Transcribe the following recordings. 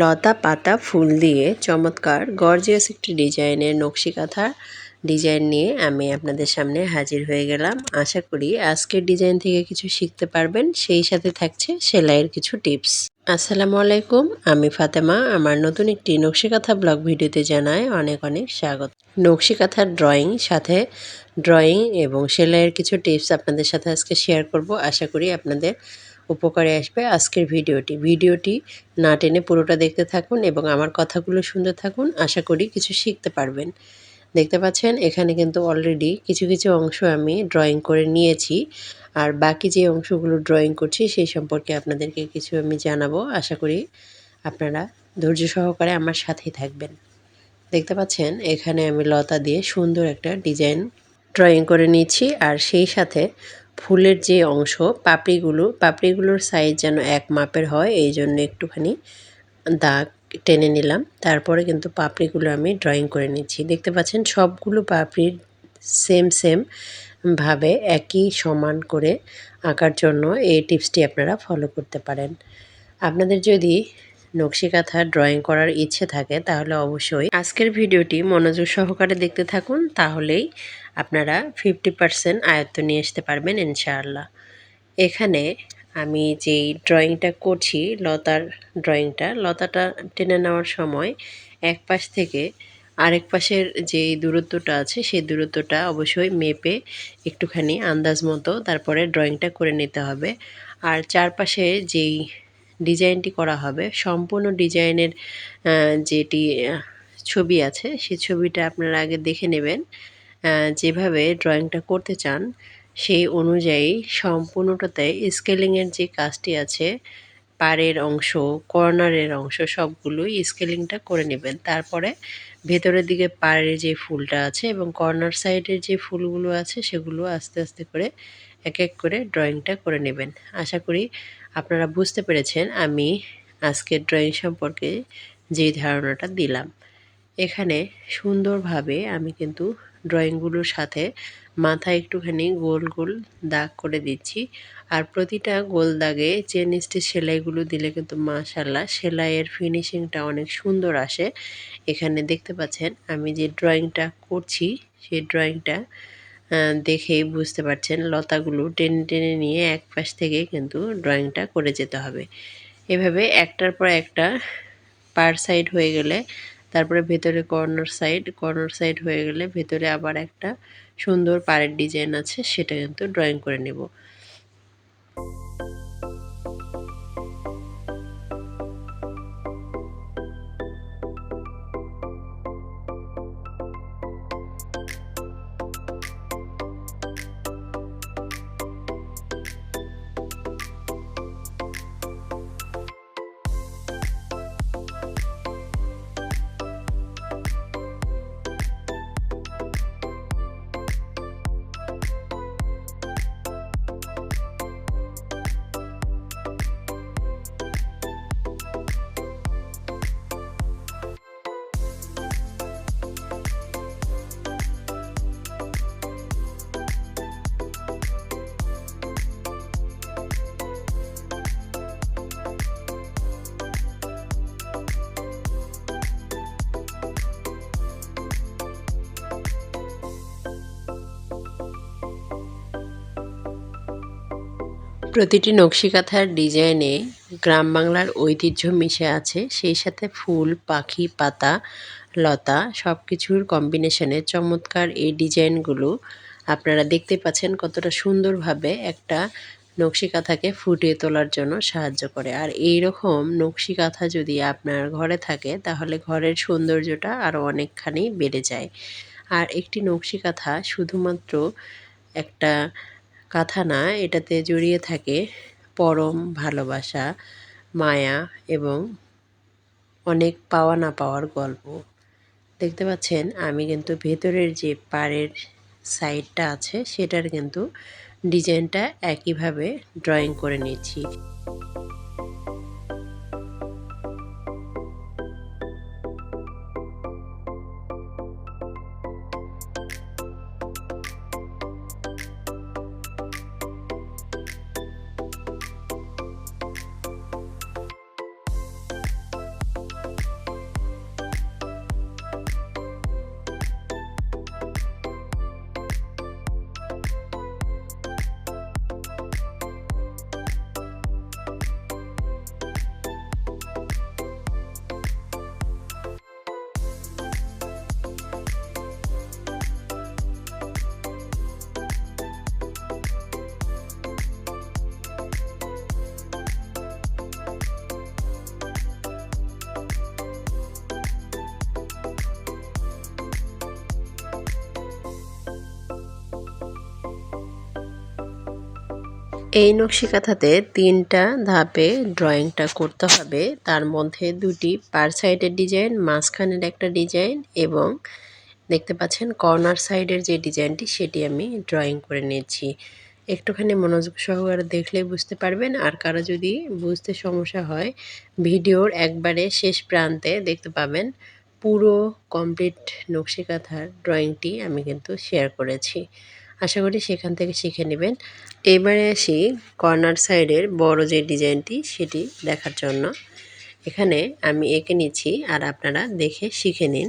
লতা পাতা ফুল দিয়ে চমৎকার গর্জিয়াস একটি ডিজাইনের নকশি কাঁথা ডিজাইন নিয়ে আমি আপনাদের সামনে হাজির হয়ে গেলাম। আশা করি আজকের ডিজাইন থেকে কিছু শিখতে পারবেন, সেই সাথে থাকছে সেলাইয়ের কিছু টিপস। আসসালামু আলাইকুম, আমি ফাতেমা। আমার নতুন একটি নকশি কাঁথা ব্লগ ভিডিওতে জানাই অনেক অনেক স্বাগত। নকশি কাঁথার সাথে ড্রয়িং এবং সেলাইয়ের কিছু টিপস আপনাদের সাথে আজকে শেয়ার করব। আশা করি আপনাদের উপকারে আসবে আজকের ভিডিওটি না টেনে পুরোটা দেখতে থাকুন এবং আমার কথাগুলো শুনতে থাকুন। আশা করি কিছু শিখতে পারবেন। দেখতে পাচ্ছেন এখানে কিন্তু অলরেডি কিছু কিছু অংশ আমি ড্রয়িং করে নিয়েছি, আর বাকি যে অংশগুলো ড্রয়িং করছি সেই সম্পর্কে আপনাদেরকে কিছু আমি জানাবো। আশা করি আপনারা ধৈর্য সহকারে আমার সাথেই থাকবেন। দেখতে পাচ্ছেন এখানে আমি লতা দিয়ে সুন্দর একটা ডিজাইন ড্রয়িং করে নিয়েছি, আর সেই সাথে ফুলের যে অংশ পাপড়িগুলোর সাইজ যেন এক মাপের হয়, এই জন্য একটুখানি দাগ টেনে নিলাম। তারপরে কিন্তু পাপড়িগুলো আমি ড্রয়িং করে নিচ্ছি। দেখতে পাচ্ছেন সবগুলো পাপড়ির সেম ভাবে একই সমান করে আঁকার জন্য এই টিপসটি আপনারা ফলো করতে পারেন। আপনাদের যদি নকশি কাঁথা ড্রয়িং করার ইচ্ছে থাকে তাহলে অবশ্যই আজকের ভিডিওটি মনোযোগ সহকারে দেখতে থাকুন, তাহলেই আপনারা 50% আয়ত্ত নিয়ে আসতে পারবেন ইনশাআল্লাহ। এখানে আমি যেই ড্রয়িংটা করছি, লতাটা টেনে নেওয়ার সময় এক পাশ থেকে আরেক পাশের যে দূরত্বটা আছে সেই দূরত্বটা অবশ্যই মেপে একটুখানি আন্দাজ মতো তারপরে ড্রয়িংটা করে নিতে হবে। আর চারপাশে যেই ডিজাইনটি করা হবে সম্পূর্ণ ডিজাইনের যেটি ছবি আছে সেই ছবিটা আপনারা আগে দেখে নেবেন। যেভাবে ড্রয়িংটা করতে চান সেই অনুযায়ী সম্পূর্ণটাতে স্কেলিংয়ের যে কাজটি আছে, পাড়ের অংশ কর্নারের অংশ সবগুলোই স্কেলিংটা করে নেবেন। তারপরে ভেতরের দিকে পাড়ের যে ফুলটা আছে এবং কর্নার সাইডের যে ফুলগুলো আছে সেগুলো আস্তে আস্তে করে এক এক করে ড্রয়িংটা করে নেবেন। আশা করি আপনারা বুঝতে পেরেছেন আমি আজকের ড্রয়িং সম্পর্কে যে ধারণাটা দিলাম। এখানে সুন্দরভাবে আমি কিন্তু ড্রয়িংগুলোর সাথে মাথায় একটুখানি গোল গোল দাগ করে দিচ্ছি, আর প্রতিটা গোল দাগে চেন স্টিচ সেলাইগুলো দিলে কিন্তু মাশাআল্লাহ সেলাইয়ের ফিনিশিংটা অনেক সুন্দর আসে। এখানে দেখতে পাচ্ছেন আমি যে ড্রয়িংটা করছি সেই ড্রয়িংটা দেখেই বুঝতে পারছেন লতাগুলো টেনে টেনে নিয়ে এক পাশ থেকে কিন্তু ড্রয়িংটা করে যেতে হবে। এভাবে একটার পর একটা পার সাইড হয়ে গেলে তারপরে ভেতরে কর্নার সাইড হয়ে গেলে ভেতরে আবার একটা সুন্দর পাড়ের ডিজাইন আছে সেটা কিন্তু ড্রয়িং করে নেব। প্রতিটি নকশি কাঁথার ডিজাইনে গ্রাম বাংলার ঐতিহ্য মিশে আছে, সেই সাথে ফুল পাখি পাতা লতা সব কিছুর কম্বিনেশনে চমৎকার এই ডিজাইনগুলো আপনারা দেখতে পাচ্ছেন কতটা সুন্দরভাবে একটা নকশি কাঁথাকে ফুটিয়ে তোলার জন্য সাহায্য করে। আর এই রকম নকশি কাঁথা যদি আপনার ঘরে থাকে তাহলে ঘরের সৌন্দর্যটা আরও অনেকখানি বেড়ে যায়। আর একটি নকশি কাঁথা শুধুমাত্র একটা কাঁথা না, এটাতে জড়িয়ে থাকে পরম ভালোবাসা, মায়া এবং অনেক পাওয়া না পাওয়ার গল্প। দেখতে পাচ্ছেন আমি কিন্তু ভেতরের যে পাড়ের সাইডটা আছে সেটার কিন্তু ডিজাইনটা একইভাবে ড্রয়িং করে নিচ্ছি। এই নকশি কাঁথাতে 3টা ধাপে ড্রয়িংটা করতে হবে। তার মধ্যে 2টি পার সাইডের ডিজাইন, মাঝখানের একটা ডিজাইন এবং দেখতে পাচ্ছেন কর্নার সাইডের যে ডিজাইনটি সেটি আমি ড্রয়িং করে নিয়েছি। একটুখানি মনোযোগ সহকারে দেখলেই বুঝতে পারবেন। আর কারো যদি বুঝতে সমস্যা হয়, ভিডিওর একবারে শেষ প্রান্তে দেখতে পাবেন পুরো কমপ্লিট নকশি কাঁথার ড্রয়িংটি আমি কিন্তু শেয়ার করেছি। আশা করি সেখান থেকে শিখে নেবেন। এবারে আসি কর্নার সাইডের বড় যে ডিজাইনটি সেটি দেখার জন্য। এখানে আমি এঁকে নিচ্ছি আর আপনারা দেখে শিখে নিন।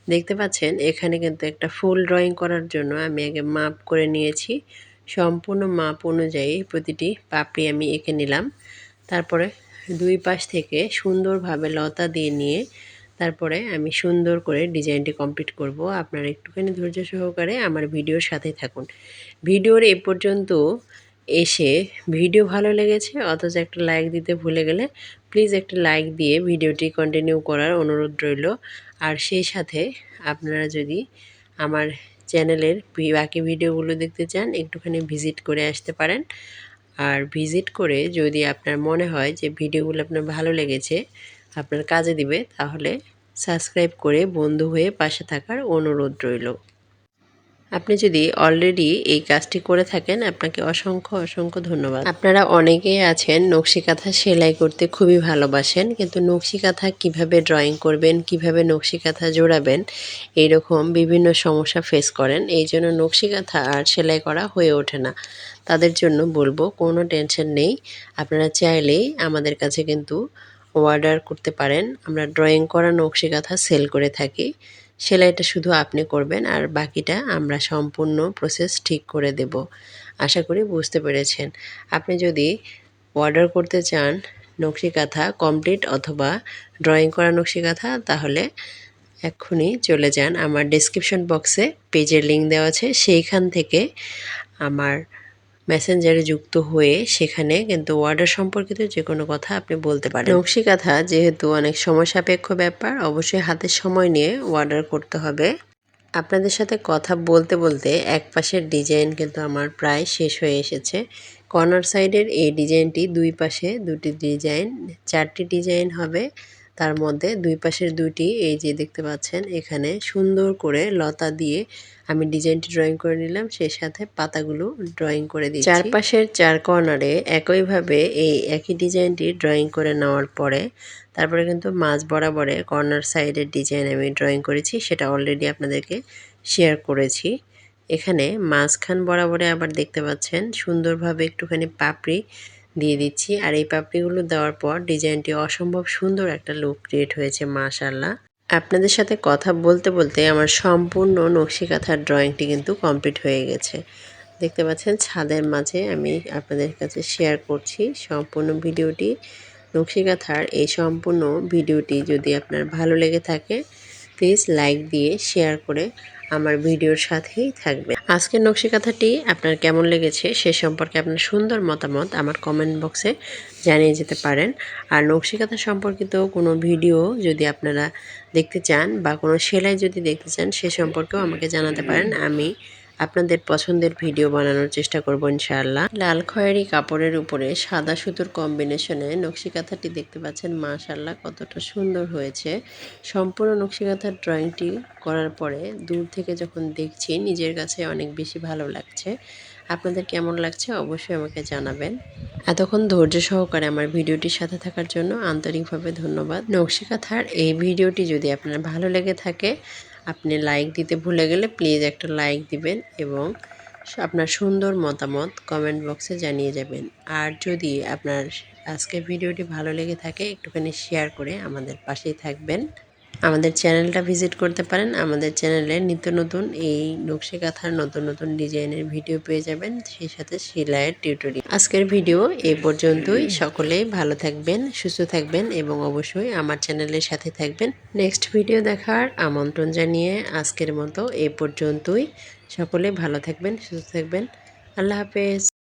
দেখতে পাচ্ছেন এখানে কিন্তু একটা ফুল ড্রয়িং করার জন্য আমি আগে মাপ করে নিয়েছি। সম্পূর্ণ মাপ অনুযায়ী প্রতিটি পাপড়ি আমি এঁকে নিলাম। তারপরে দুই পাশ থেকে সুন্দরভাবে লতা দিয়ে নিয়ে তারপরে আমি সুন্দর করে ডিজাইনটি কমপ্লিট করব। আপনারা একটুখানি ধৈর্য সহকারে আমার ভিডিওর সাথেই থাকুন। ভিডিওর এ পর্যন্ত এসে ভিডিও ভালো লেগেছে অথচ একটা লাইক দিতে ভুলে গেলে প্লিজ একটা লাইক দিয়ে ভিডিওটি কন্টিনিউ করার অনুরোধ রইল। আর সেই সাথে আপনারা যদি আমার চ্যানেলের বাকি ভিডিওগুলো দেখতে চান একটুখানি ভিজিট করে আসতে পারেন। আর ভিজিট করে যদি আপনার মনে হয় যে ভিডিওগুলো আপনার ভালো লেগেছে, আপনার কাজে দিবে, তাহলে সাবস্ক্রাইব করে বন্ধু হয়ে পাশে থাকার অনুরোধ রইল। আপনি যদি অলরেডি এই কাজটি করে থাকেন আপনাকে অসংখ্য অসংখ্য ধন্যবাদ। আপনারা অনেকেই আছেন নকশি কাঁথা সেলাই করতে খুবই ভালোবাসেন, কিন্তু নকশি কাঁথা কীভাবে ড্রয়িং করবেন, কিভাবে নকশি কাঁথা জোড়াবেন এইরকম বিভিন্ন সমস্যা ফেস করেন। এই জন্য নকশি কাঁথা আর সেলাই করা হয়ে ওঠে না। তাদের জন্য বলবো কোনো টেনশন নেই, আপনারা চাইলেই আমাদের কাছে কিন্তু অর্ডার করতে পারেন। আমরা ড্রয়িং করা নকশি কাঁথা সেল করে থাকি। সেলাইটা শুধু আপনি করবেন আর বাকিটা আমরা সম্পূর্ণ প্রসেস ঠিক করে দেব। আশা করি বুঝতে পেরেছেন। আপনি যদি অর্ডার করতে চান নকশি কাঁথা কমপ্লিট অথবা ড্রয়িং করা নকশি কাঁথা, তাহলে এক্ষুনি চলে যান আমার ডেসক্রিপশন বক্সে, পেজের লিঙ্ক দেওয়া আছে, সেইখান থেকে আমার মেসেঞ্জারে যুক্ত হয়ে সেখানে কিন্তু অর্ডার সম্পর্কিত যে কোনো কথা আপনি বলতে পারেন। নকশি কাঁথা যেহেতু অনেক সময় সাপেক্ষ ব্যাপার, অবশ্যই হাতে সময় নিয়ে অর্ডার করতে হবে। আপনাদের সাথে কথা বলতে বলতে এক পাশের ডিজাইন কিন্তু আমার প্রায় শেষ হয়ে এসেছে। কর্নার সাইডের এই ডিজাইনটি দুই পাশে দুটি ডিজাইন, 4টি ডিজাইন হবে। তার মধ্যে দুই পাশের দুটি এই যে দেখতে পাচ্ছেন এখানে সুন্দর করে লতা দিয়ে আমি ডিজাইনটি ড্রয়িং করে নিলাম, সেই সাথে পাতাগুলো ড্রয়িং করে দিচ্ছি। চারপাশের 4 কর্নারে একইভাবে এই একই ডিজাইনটি ড্রয়িং করে নেওয়ার পরে তারপরে কিন্তু মাঝ বরাবরে কর্নার সাইডের ডিজাইন আমি ড্রয়িং করেছি, সেটা অলরেডি আপনাদেরকে শেয়ার করেছি। এখানে মাঝখান বরাবরে আবার দেখতে পাচ্ছেন সুন্দরভাবে একটুখানি পাপড়ি দিয়ে দিচ্ছি। আর এই পাপড়িগুলো দেওয়ার পর ডিজাইনটি অসম্ভব সুন্দর একটা লুক ক্রিয়েট হয়েছে মাশাআল্লাহ। আপনাদের সাথে কথা বলতে বলতে আমার সম্পূর্ণ নকশি কাঁথার ড্রয়িংটি কিন্তু কমপ্লিট হয়ে গেছে। দেখতে পাচ্ছেন ছাদের মাঝে আমি আপনাদের কাছে শেয়ার করছি সম্পূর্ণ ভিডিওটি। নকশি কাঁথার এই সম্পূর্ণ ভিডিওটি যদি আপনার ভালো লেগে থাকে প্লিজ লাইক দিয়ে শেয়ার করে আমার ভিডিওর সাথেই থাকবে। আজকের নকশি কাঁথাটি আপনার কেমন লেগেছে সে সম্পর্কে আপনার সুন্দর মতামত আমার কমেন্ট বক্সে জানিয়ে যেতে পারেন। আর নকশি কাঁথা সম্পর্কিত কোনো ভিডিও যদি আপনারা দেখতে চান বা কোনো সেলাই যদি দেখতে চান সে সম্পর্কেও আমাকে জানাতে পারেন। আমি আপনাদের পছন্দের ভিডিও বানানোর চেষ্টা করব ইনশাআল্লাহ। লাল খয়েরি কাপড়ের উপরে সাদা সুতোর কম্বিনেশনে নকশি কাঁথাটি দেখতে পাচ্ছেন মাশাআল্লাহ কতটা সুন্দর হয়েছে। সম্পূর্ণ নকশি কাঁথার ড্রয়িংটি করার পরে দূর থেকে যখন দেখছি নিজের কাছে অনেক বেশি ভালো লাগছে। আপনাদের কেমন লাগছে অবশ্যই আমাকে জানাবেন। এতক্ষণ ধৈর্য সহকারে আমার ভিডিওটির সাথে থাকার জন্য আন্তরিকভাবে ধন্যবাদ। নকশি কাঁথার এই ভিডিওটি যদি আপনার ভালো লেগে থাকে আপনি লাইক দিতে ভুলে গেলে প্লিজ একটা লাইক দিবেন এবং আপনার সুন্দর মতামত কমেন্ট বক্সে জানিয়ে যাবেন। আর যদি আপনার আজকের ভিডিওটি ভালো লেগে থাকে একটুখানি শেয়ার করে আমাদের পাশেই থাকবেন। আমাদের চ্যানেলটা ভিজিট করতে পারেন। আমাদের চ্যানেলে নিত্য নতুন এই নকশি কাঁথার নতুন নতুন ডিজাইনের ভিডিও পেয়ে যাবেন, সেই সাথে সেলাইয়ের টিউটোরিয়াল। আজকের ভিডিও এই পর্যন্তই। সকলেই ভালো থাকবেন, সুস্থ থাকবেন এবং অবশ্যই আমার চ্যানেলের সাথে থাকবেন। নেক্সট ভিডিও দেখার আমন্ত্রণ জানিয়ে আজকের মতো এই পর্যন্তই। সকলে ভালো থাকবেন, সুস্থ থাকবেন। আল্লাহ হাফেজ।